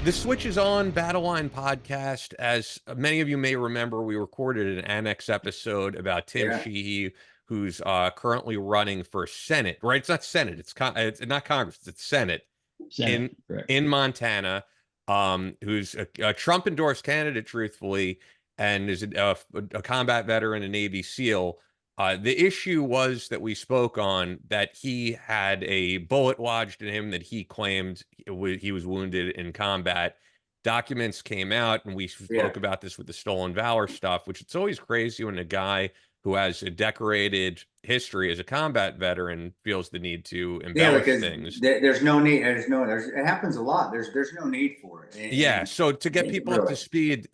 The Switch is on Battle Line podcast. As many of you may remember, we recorded an Annex episode about Tim Yeah, Sheehy, who's currently running for Senate. Right? It's not Senate. It's not Congress. It's Senate Senate, in correct. in Montana. Who's a Trump endorsed candidate, truthfully, and is a combat veteran, a Navy SEAL. The issue was that we spoke on that he had a bullet lodged in him that he claimed he was wounded in combat. Documents came out, and we yeah, spoke about this with the stolen valor stuff, which it's always crazy when a guy who has a decorated history as a combat veteran feels the need to yeah. embellish Because things. there's no need. It happens a lot. There's no need for it. Yeah, so to get people up to Really, speed,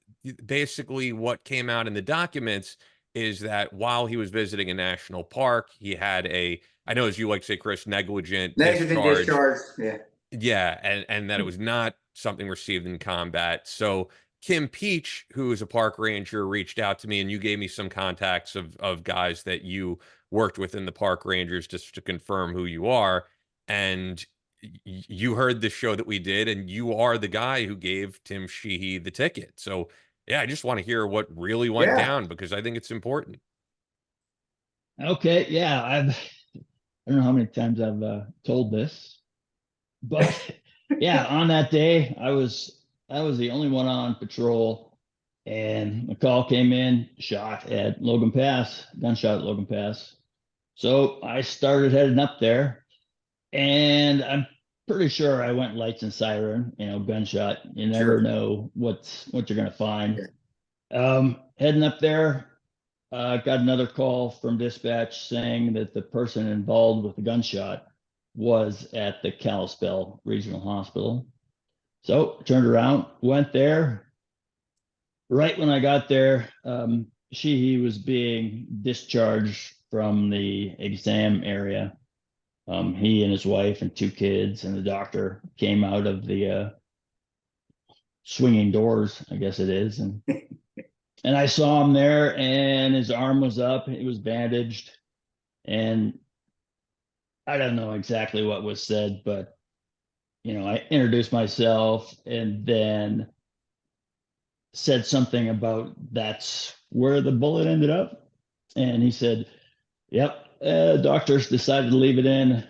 basically what came out in the documents is that while he was visiting a national park, he had I know as you like to say, Chris, negligent negligent discharge. discharge. Yeah, Yeah, and that it was not something received in combat. So Kim Peach, who is a park ranger, reached out to me, and you gave me some contacts of guys that you worked with in the park rangers just to confirm who you are. And you heard the show that we did, and you are the guy who gave Tim Sheehy the ticket. So yeah, I just want to hear what really went yeah, down because I think it's important. Okay, yeah, I don't know how many times I've told this, but yeah, on that day I was the only one on patrol, and the call came in, shot at Logan Pass, gunshot at Logan Pass. So I started heading up there, and I'm pretty sure I went lights and siren, gunshot. You never sure. know what you're gonna find. Yeah. Heading up there. Got another call from dispatch saying that the person involved with the gunshot was at the Kalispell Regional Hospital. So turned around, went there. Right when I got there, he was being discharged from the exam area. He and his wife and two kids, and the doctor came out of the swinging doors, I guess it is, and I saw him there, and his arm was up, it was bandaged, and I don't know exactly what was said, but I introduced myself and then said something about that's where the bullet ended up, and he said, "Yep, doctors decided to leave it in."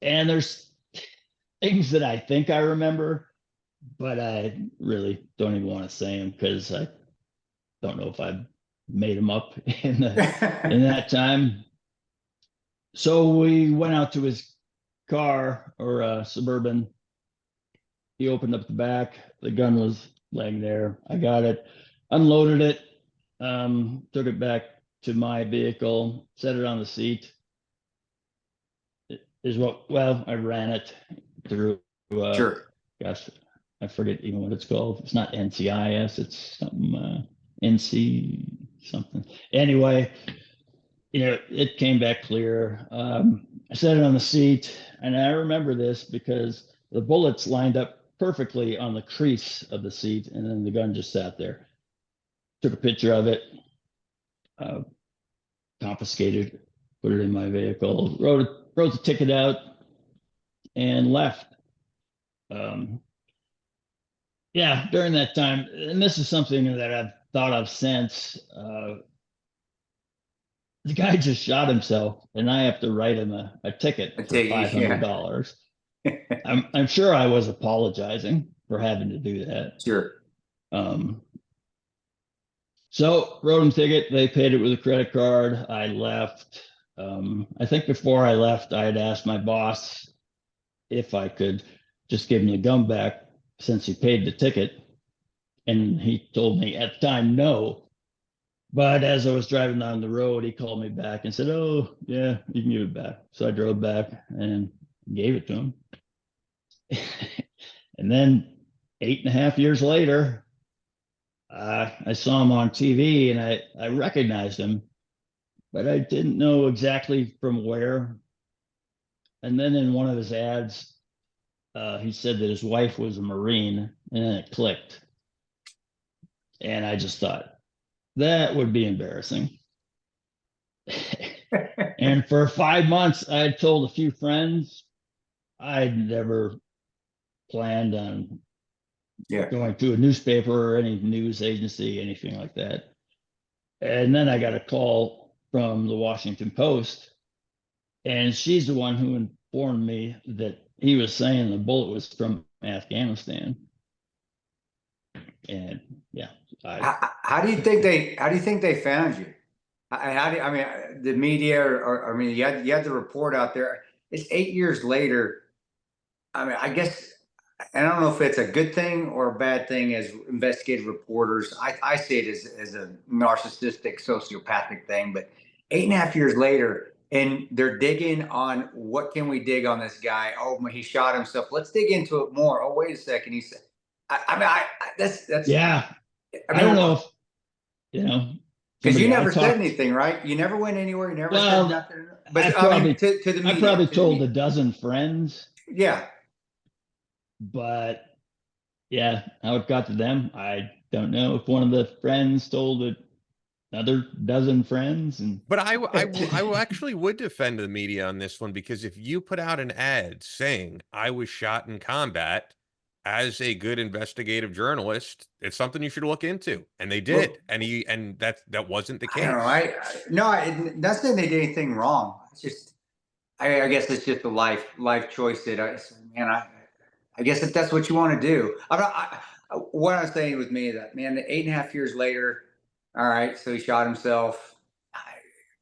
And there's things that I think I remember, but I really don't even want to say them because I don't know if I made them up in that time. So we went out to his car, or a Suburban. He opened up the back. The gun was laying there. I got it, unloaded it, took it back to my vehicle, set it on the seat. I ran it through, Sure. gosh, I forget even what it's called. It's not NCIS, it's something, NC something. Anyway, it came back clear. I set it on the seat, and I remember this because the bullets lined up perfectly on the crease of the seat, and then the gun just sat there. Took a picture of it, uh, confiscated, put it in my vehicle, wrote the ticket out, and left. Um, yeah, during that time, and this is something that I've thought of since. The guy just shot himself, and I have to write him a ticket I for take five it. hundred Yeah, dollars. I'm sure I was apologizing for having to do that. sure. Um, so wrote him ticket. They paid it with a credit card. I left. I think before I left, I had asked my boss if I could just give him the gun back since he paid the ticket, and he told me at the time no. But as I was driving down the road, he called me back and said, "Oh, yeah, you can give it back." So I drove back and gave it to him. And then 8.5 years later, I saw him on TV, and I recognized him, but I didn't know exactly from where. And then in one of his ads, he said that his wife was a Marine, and then it clicked. And I just thought, that would be embarrassing. And for 5 months, I had told a few friends. I'd never planned on Yeah. going to a newspaper or any news agency, anything like that. And then I got a call from the Washington Post, and she's the one who informed me that he was saying the bullet was from Afghanistan. And yeah, How do you think they found you? I mean, the media, or I mean, you had the report out there. It's 8 years later. I mean, I guess, and I don't know if it's a good thing or a bad thing as investigative reporters. I see it as a narcissistic, sociopathic thing. But 8.5 years later, and they're digging on what can we dig on this guy? Oh, he shot himself. Let's dig into it more. Oh, wait a second. He said, I mean, that's. yeah, I I don't mean, know if, you know, because you somebody I never said talked, anything, right? You never went anywhere. You never said well, nothing. I But I mean, probably, to the I media, probably to the told a media. dozen friends, Yeah. but yeah, how it got to them, I don't know. If one of the friends told another dozen friends, and But I actually would defend the media on this one, because if you put out an ad saying I was shot in combat, as a good investigative journalist, it's something you should look into, and they Well, did, and that wasn't the I don't know. case. No, not saying they did anything wrong. It's just, I guess it's just a life choice that man, I guess if that's what you want to do. I'm not, what I'm saying with me is that, man, 8.5 years later, all right, so he shot himself.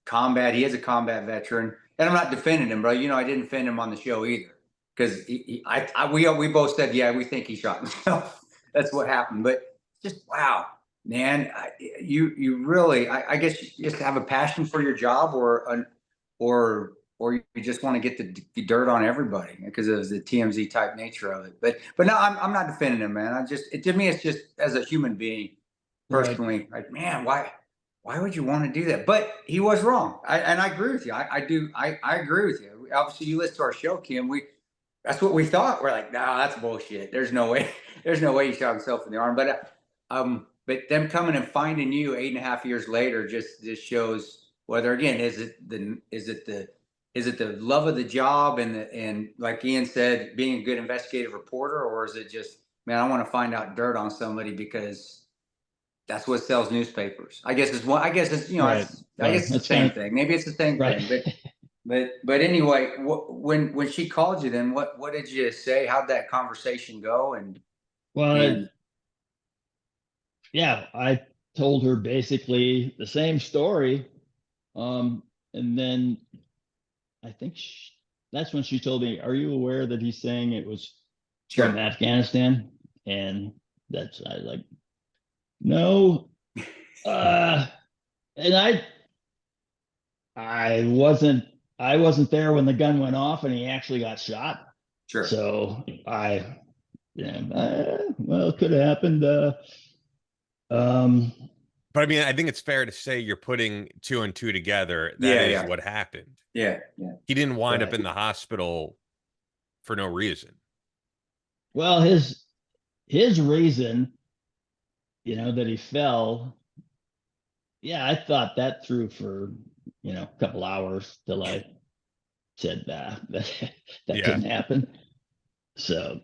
Combat. He is a combat veteran, and I'm not defending him, bro. You know, I didn't defend him on the show either, because we both said, yeah, we think he shot himself. That's what happened. But just wow, man, you really, I guess you just have a passion for your job, or you just want to get the dirt on everybody because of the TMZ type nature of it. But no, I'm not defending him, man. To me, it's just as a human being, right, personally, like, man, why would you want to do that? But he was wrong. And I agree with you. I agree with you. Obviously, you listen to our show, Kim. That's what we thought. We're like, no, that's bullshit. There's no way. There's no way he shot himself in the arm. But them coming and finding you 8.5 years later just shows whether, again, is it the love of the job and like Ian said, being a good investigative reporter, or is it just, man, I want to find out dirt on somebody because that's what sells newspapers. I guess it's one. I guess it's, right. I Well, guess it's the that's same kind of thing. Maybe it's the same right. thing. But anyway, when she called you, then what did you say? How'd that conversation go? Well, And yeah, I told her basically the same story. And then I think that's when she told me, "Are you aware that he's saying it was from sure, Afghanistan?" And I was like, no. Uh, and I wasn't there when the gun went off and he actually got shot. sure, So well, it could have happened. Um, But I mean, I think it's fair to say you're putting two and two together. That yeah, is yeah, what happened. yeah, He didn't wind up right. in the hospital for no reason. Well, his reason, that he fell. Yeah, I thought that through for a couple hours till I said that Yeah. couldn't happen. So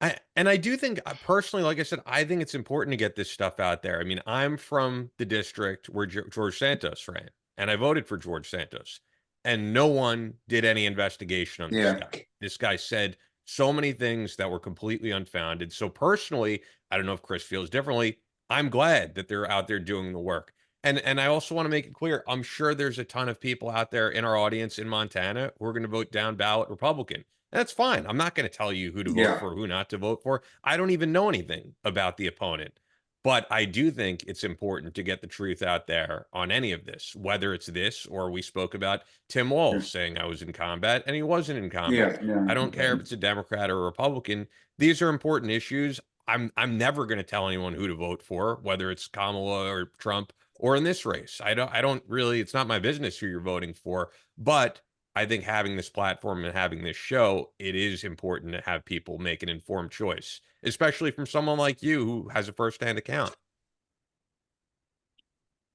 I do think, personally, like I said, I think it's important to get this stuff out there. I mean, I'm from the district where George Santos ran, and I voted for George Santos, and no one did any investigation on this yeah, guy. This guy said so many things that were completely unfounded. So personally, I don't know if Chris feels differently. I'm glad that they're out there doing the work. And I also want to make it clear, I'm sure there's a ton of people out there in our audience in Montana who are going to vote down ballot Republican. That's fine. I'm not going to tell you who to vote yeah, for, who not to vote for. I don't even know anything about the opponent. But I do think it's important to get the truth out there on any of this, whether it's this or we spoke about Tim Walz saying I was in combat and he wasn't in combat. yeah, yeah, I don't care if it's a Democrat or a Republican. These are important issues. I'm never going to tell anyone who to vote for, whether it's Kamala or Trump or in this race. I don't really, it's not my business who you're voting for, but I think having this platform and having this show, it is important to have people make an informed choice, especially from someone like you who has a firsthand account.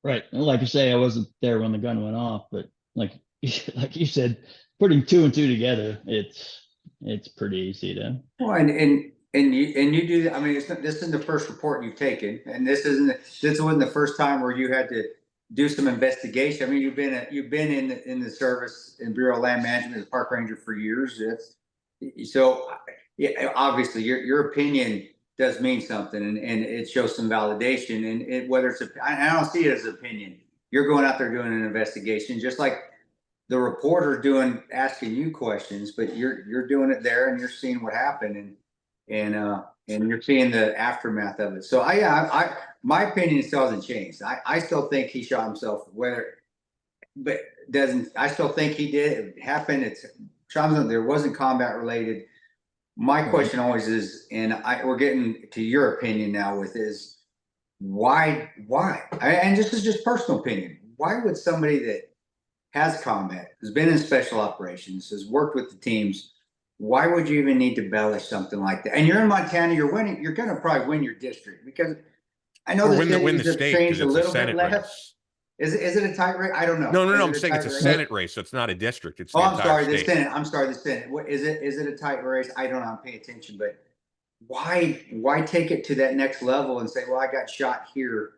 right, and like I say, I wasn't there when the gun went off, but like like you said, putting two and two together, It's pretty easy to. Well, and you do that. I mean, this isn't the first report you've taken, and this wasn't the first time where you had to do some investigation. I mean, you've been in the service in Bureau of Land Management as a park ranger for years. So yeah, obviously your opinion does mean something, and it shows some validation. And whether it's I don't see it as an opinion. You're going out there doing an investigation, just like the reporter asking you questions, but you're doing it there and you're seeing what happened, and you're seeing the aftermath of it. So my opinion still hasn't changed. I still think he shot himself, but doesn't, I still think he did. It happened. It's shot himself. There wasn't combat related. My question always is, and we're getting to your opinion now with is why, and this is just personal opinion. Why would somebody that has combat, has been in special operations, has worked with the teams, why would you even need to embellish something like that? And you're in Montana, you're winning, you're going to probably win your district, because I know the cities have changed a little bit less. Is it a tight race? I don't know. No. I'm saying it's a Senate race, so it's not a district. It's the I'm sorry, entire the state. Senate. I'm sorry, the Senate. What is it? Is it a tight race? I don't know. I'm paying attention, but why take it to that next level and say, well, I got shot here,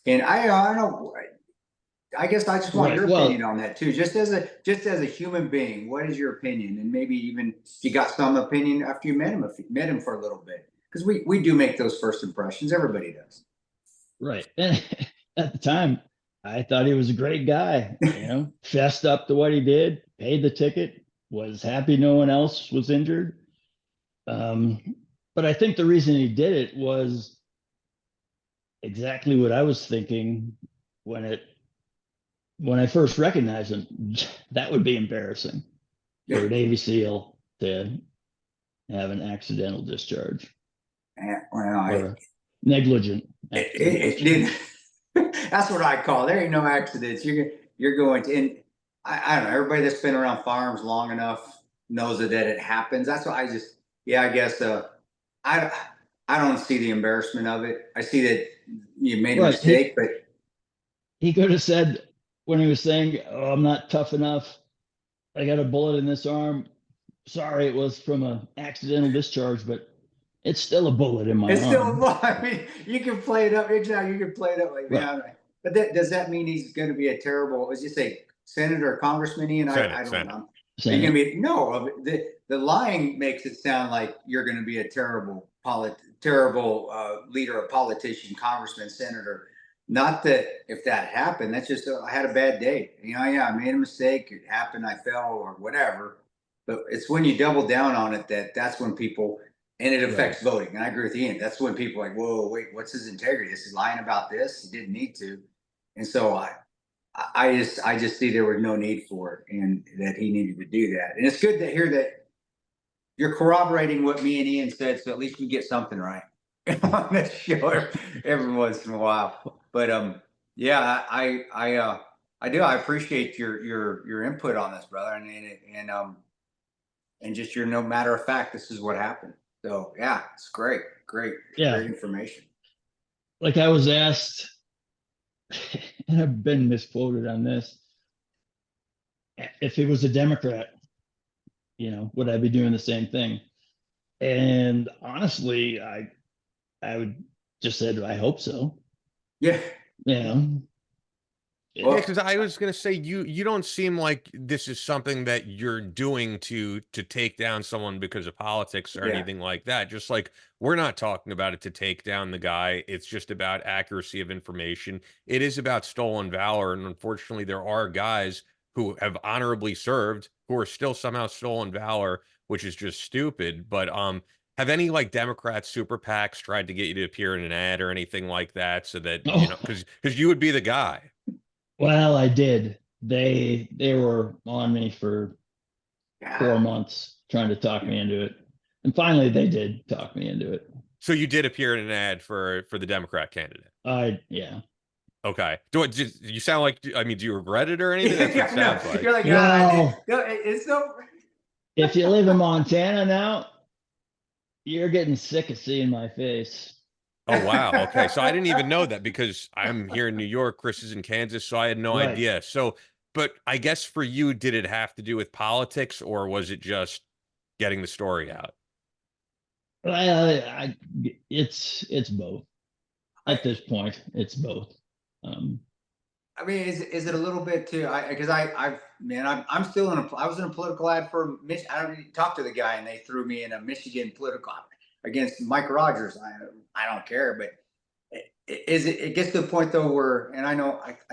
and I don't know. I guess I just want your opinion on that too. Just as a human being, what is your opinion? And maybe even you got some opinion after you met him for a little bit, because we do make those first impressions. Everybody does. Right. And at the time, I thought he was a great guy. Fessed up to what he did, paid the ticket, was happy no one else was injured. But I think the reason he did it was exactly what I was thinking when I first recognized him. That would be embarrassing for a Navy SEAL to have an accidental discharge. Or negligent. That's what I call. There ain't no accidents. You're going to, and I don't know. Everybody that's been around firearms long enough knows that it happens. That's why I guess I don't see the embarrassment of it. I see that you made a mistake, but he could have said, when he was saying, "Oh, I'm not tough enough. I got a bullet in this arm. Sorry, it was from an accidental discharge, but it's still a bullet in my arm." It's still, I mean, you can play it up. Exactly. You can play it up like that. But does that mean he's going to be a terrible, as you say, senator or congressman? Ian? I don't know. Are you going to be, no, the lying makes it sound like you're going to be a terrible leader, a politician, congressman, senator. Not that if that happened, that's just, I had a bad day. I made a mistake. It happened. I fell or whatever. But it's when you double down on it that's when people, and it affects voting. And I agree with Ian. That's when people are like, whoa, wait, what's his integrity? Is he lying about this? He didn't need to. And so I just see there was no need for it, and that he needed to do that. And it's good to hear that you're corroborating what me and Ian said, so at least we get something right on this show every once in a while. But yeah, I do. I appreciate your input on this, brother, and just your no matter of fact, this is what happened. So yeah, it's great information. Like I was asked, and I've been misquoted on this, if he was a Democrat, would I be doing the same thing? And honestly, I would just said, I hope so. Yeah. Well, because I was going to say, you don't seem like this is something that you're doing to take down someone because of politics or anything like that. Just like, we're not talking about it to take down the guy. It's just about accuracy of information. It is about stolen valor. And unfortunately, there are guys who have honorably served who are still somehow stolen valor, which is just stupid. But have any like Democrat super PACs tried to get you to appear in an ad or anything like that, so that because you would be the guy? Well, I did. They were on me for 4 months trying to talk me into it, and finally they did talk me into it. So you did appear in an ad for the Democrat candidate? Yeah. Okay. You sound like, I mean, do you regret it or anything? That's what it sounds like. You're like, it's so. If you live in Montana now, you're getting sick of seeing my face. Oh, wow. Okay. So I didn't even know that, because I'm here in New York, Chris is in Kansas, so I had no idea. So, but I guess for you, did it have to do with politics, or was it just getting the story out? It's both. At this point, it's both. I mean, is it a little bit too? Because I'm still I was in a political ad for Michigan. I don't even talk to the guy, and they threw me in a Michigan political against Mike Rogers. I don't care, but it gets to the point though where, and I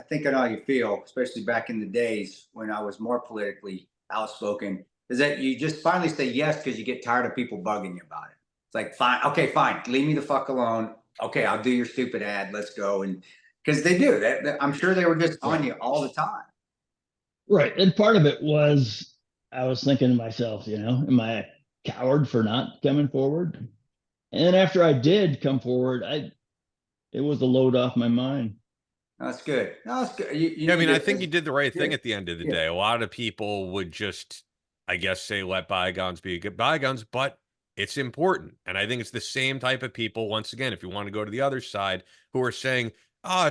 think I know how you feel, especially back in the days when I was more politically outspoken, is that you just finally say yes because you get tired of people bugging you about it. It's like, fine, okay, fine, leave me the fuck alone. Okay, I'll do your stupid ad. Let's go. And because they do that, I'm sure they were just on you all the time. Right. And part of it was, I was thinking to myself, am I a coward for not coming forward? And then after I did come forward, it was a load off my mind. That's good. No, that's good. I mean, I think you did the right thing yeah, at the end of the yeah. day. A lot of people would just, I guess, say, let bygones be good bygones, but it's important. And I think it's the same type of people, once again, if you want to go to the other side, who are saying,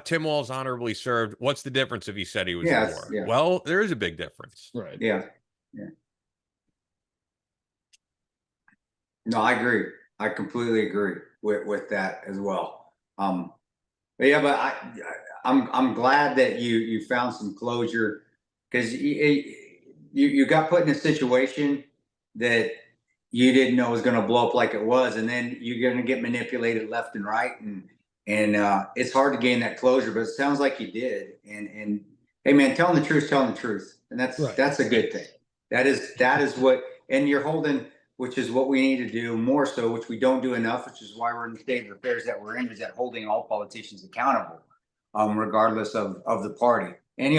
Tim Walz honorably served. What's the difference if he said he was in war? Yeah. Well, there is a big difference. Right. Yeah. No, I agree. I completely agree with that as well. But yeah, but I'm glad that you found some closure, because you got put in a situation that you didn't know was going to blow up like it was, and then you're going to get manipulated left and right, and it's hard to gain that closure. But it sounds like you did, and hey, man, telling the truth, and that's a good thing. That is what, and you're holding, which is what we need to do more so, which we don't do enough, which is why we're in the state of affairs that we're in, is that holding all politicians accountable, regardless of the party. And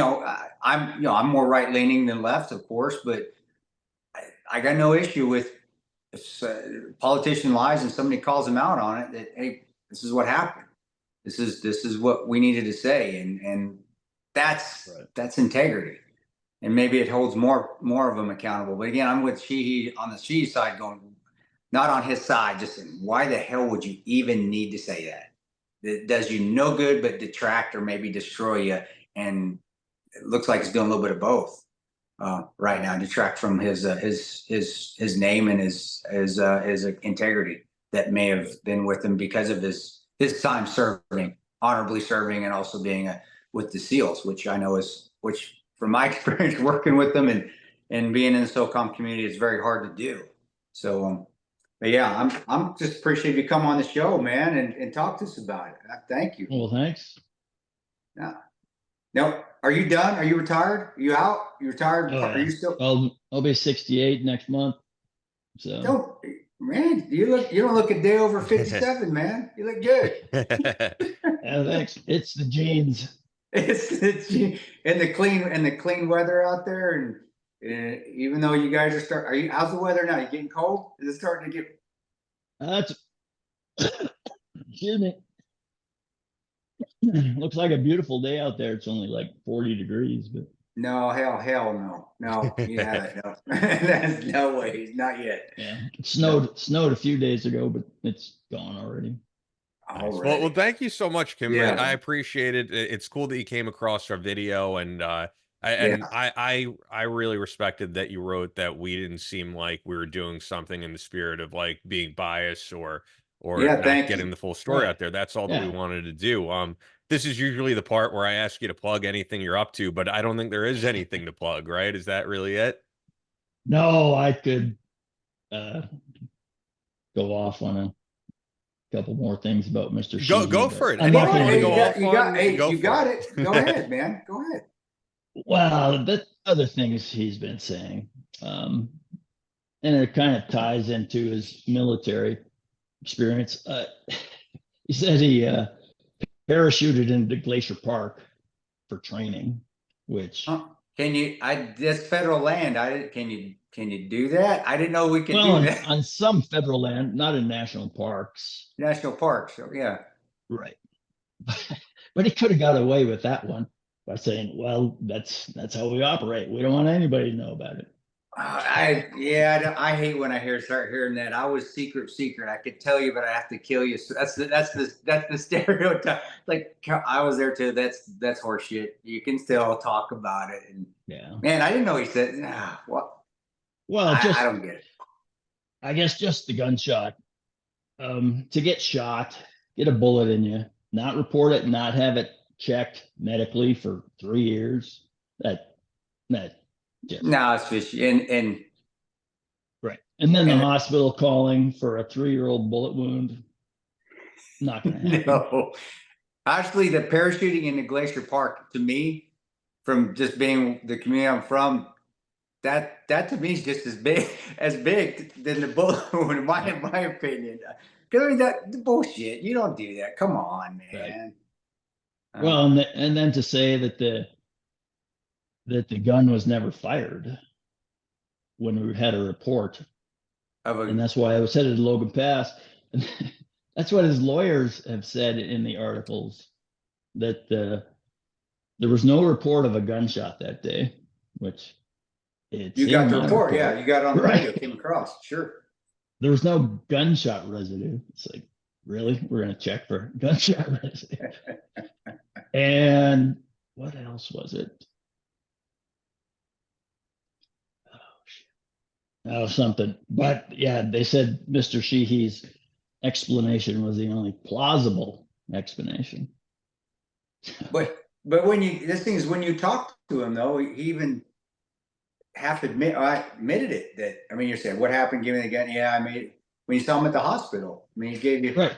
I'm more right leaning than left, of course, but I got no issue with if a politician lies and somebody calls them out on it, that, hey, this is what happened. This is what we needed to say, and that's integrity. And maybe it holds more of them accountable. But again, I'm with Sheehy on the Sheehy side, going, not on his side, just saying, why the hell would you even need to say that? It does you no good but detract or maybe destroy you. And it looks like he's doing a little bit of both right now. Detract from his name and his integrity that may have been with him because of his time serving, honorably serving, and also being with the SEALs, which I know from my experience working with them and being in the SOCOM community, it's very hard to do. So, but yeah, I'm just appreciate you come on the show, man, and talk to us about it. Thank you. Well, thanks. Yeah. Now, are you done? Are you retired? Are you out? You retired? Are you still? I'll be 68 next month. So man, you don't look a day over 57, man. You look good. Yeah, thanks. It's the genes. And the clean weather out there, and even though you guys how's the weather now? You getting cold? Is it starting to get? That's excuse me. Looks like a beautiful day out there. It's only like 40 degrees, but no, hell no. Yeah, no. That's no way, not yet. Yeah, it snowed a few days ago, but it's gone already. Nice. Well, thank you so much, Kim. Yeah. I appreciate it. It's cool that you came across our video, and I really respected that you wrote that we didn't seem like we were doing something in the spirit of like being biased or not getting the full story out there. That's all that we wanted to do. This is usually the part where I ask you to plug anything you're up to, but I don't think there is anything to plug, right? Is that really it? No, I could go off on a couple more things about Mr. Sheehy. Go for it. I'm not going to go off on. You got it. Go ahead, man. Go ahead. Well, the other things he's been saying, and it kind of ties into his military experience. He said he parachuted into Glacier Park for training, which that's federal land. Can you do that? I didn't know we could do that. On some federal land, not in national parks. National parks, so yeah. Right. But he could have got away with that one by saying, well, that's how we operate. We don't want anybody to know about it. I hate when I start hearing that. I was secret. I could tell you, but I have to kill you. So that's the stereotype. Like, I was there too. That's horseshit. You can still talk about it. And yeah, man, I didn't know he said what. Well, I don't get it. I guess just the gunshot. To get shot, get a bullet in you, not report it, not have it checked medically for 3 years. That just No, it's fishy. And right. And then the and hospital calling for a 3-year-old bullet wound. Not gonna happen. no, actually, the parachuting in the Glacier Park, to me, from just being the community I'm from, that to me is just as big than the bullet wound, in my opinion. Because I mean, that bullshit. You don't do that. Come on, Right. man. Well, and then to say that the gun was never fired when we had a report, and that's why I was headed to Logan Pass. And that's what his lawyers have said in the articles, that there was no report of a gunshot that day, which it's you got in the my report. Yeah, you got it on the radio. Right. Came across. Sure. There was no gunshot residue. It's like, really? We're going to check for gunshot residue. And what else was it? Oh, something. But yeah, they said Mr. Sheehy's explanation was the only plausible explanation. But when this thing is, when you talk to him though, he even have to admit, I admitted it, that, I mean, you're saying, what happened? Give me the gun. Yeah, I made it. When you saw him at the hospital, I mean, he gave you, Right.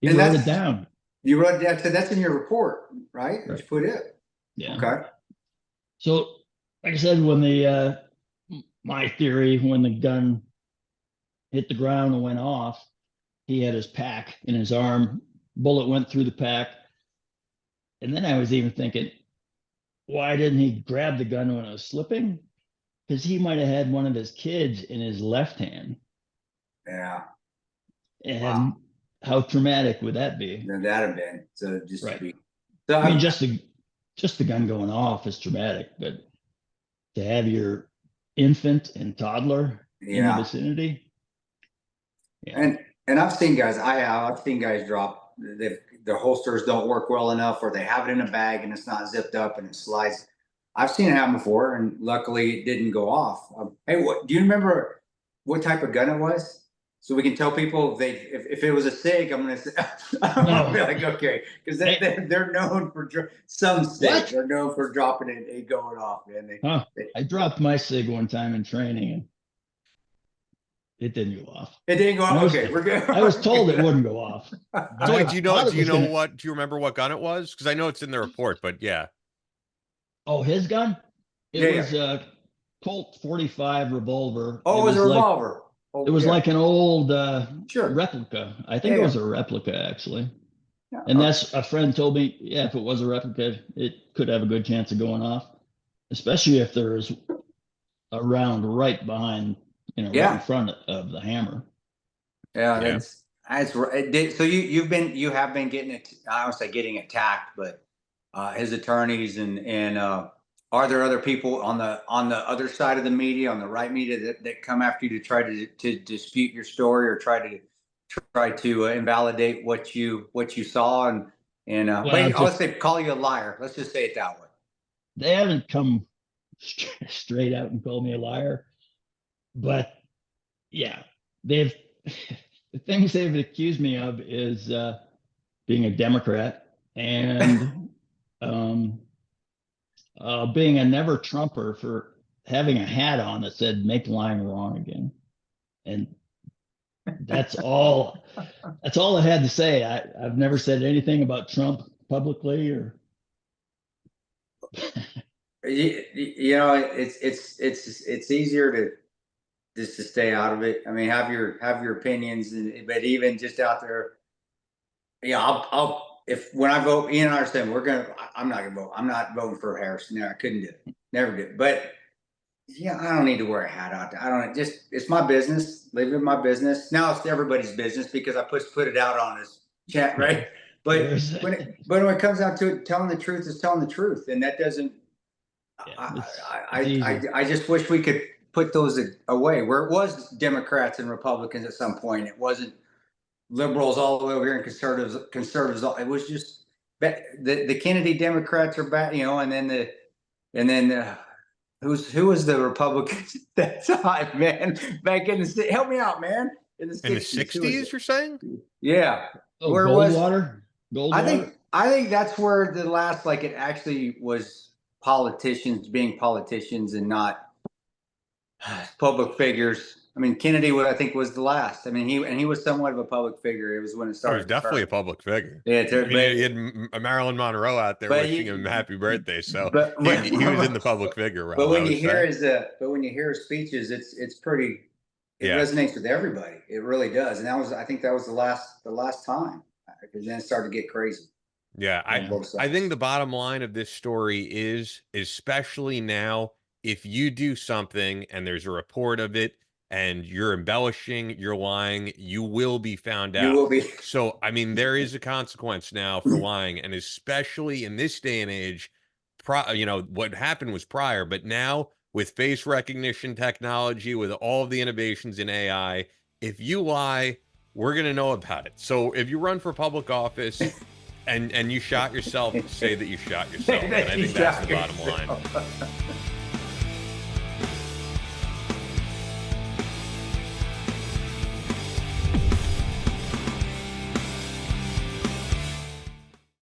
He And wrote that's- it down. you wrote that, so that's in your report, right? Right. You put it. Yeah. Okay. So, like I said, when my theory, when the gun hit the ground and went off, he had his pack in his arm. Bullet went through the pack. And then I was even thinking, why didn't he grab the gun when it was slipping? Because he might have had one of his kids in his left hand. Yeah. And Wow. how traumatic would that be? Then that'd have been, so just Right. to be. So I mean, just the gun going off is traumatic, but to have your infant and toddler in the vicinity. Yeah. And I've seen guys, I've seen guys drop, their holsters don't work well enough, or they have it in a bag and it's not zipped up and it slides. I've seen it happen before, and luckily it didn't go off. Hey, do you remember what type of gun it was? So we can tell people, if it was a SIG, I'm gonna say, I'm gonna be like, okay, because they're known for some SIG. They're known for dropping it and going off, man. I dropped my SIG one time in training, and it didn't go off. It didn't go off. Okay, we're good. I was told it wouldn't go off. So wait, do you remember what gun it was? Because I know it's in the report, but yeah. Oh, his gun? It was a Colt 45 revolver. Oh, it was a revolver. It was like an old replica. I think it was a replica, actually. Yeah. And that's, a friend told me, yeah, if it was a replica, it could have a good chance of going off, especially if there's a round right behind, right in front of the hammer. Yeah, that's right. So you have been getting it. I don't say getting attacked, but his attorneys and are there other people on the other side of the media, on the right media, that come after you to try to dispute your story, or try to invalidate what you saw, and let's say call you a liar. Let's just say it that way. They haven't come straight out and called me a liar, but yeah, the things they've accused me of is being a Democrat and being a never Trumper, for having a hat on that said "Make lying wrong again," and that's all. That's all I had to say. I've never said anything about Trump publicly, or it's easier to just to stay out of it. I mean, have your opinions, but even just out there, when I vote, Ian and I are saying I'm not gonna vote. I'm not voting for Harris. No, I couldn't do it. Never did. But I don't need to wear a hat out there. I don't, it's my business. Leave it my business. Now it's everybody's business because I put it out on this chat, right? But when it comes down to it, telling the truth is telling the truth, and that doesn't. I just wish we could put those away, where it was Democrats and Republicans at some point. It wasn't liberals all the way over here and conservatives. It was just the Kennedy Democrats are back, and then who was the Republicans at that time, man? Back in the help me out, man. In the 60s. In the 60s, you're saying? Yeah. Oh, Where was Goldwater? Goldwater? I think that's where the last, like, it actually was politicians being politicians and not public figures. I mean, Kennedy, I think, was the last. I mean, he was somewhat of a public figure. It was when it Oh, he started. was definitely a public figure. Yeah, I mean, he had Marilyn Monroe out there wishing him happy birthday, so he was in the public figure realm. But when you hear his speeches, it's pretty. It resonates with everybody. It really does, and I think that was the last time, because then it started to get crazy. Yeah, I think the bottom line of this story is, especially now, if you do something and there's a report of it and you're embellishing, you're lying, you will be found out. You will be. So, I mean, there is a consequence now for lying, and especially in this day and age, what happened was prior, but now with face recognition technology, with all of the innovations in AI, if you lie, we're going to know about it. So if you run for public office and you shot yourself, say that you shot yourself. And I think that's the bottom line.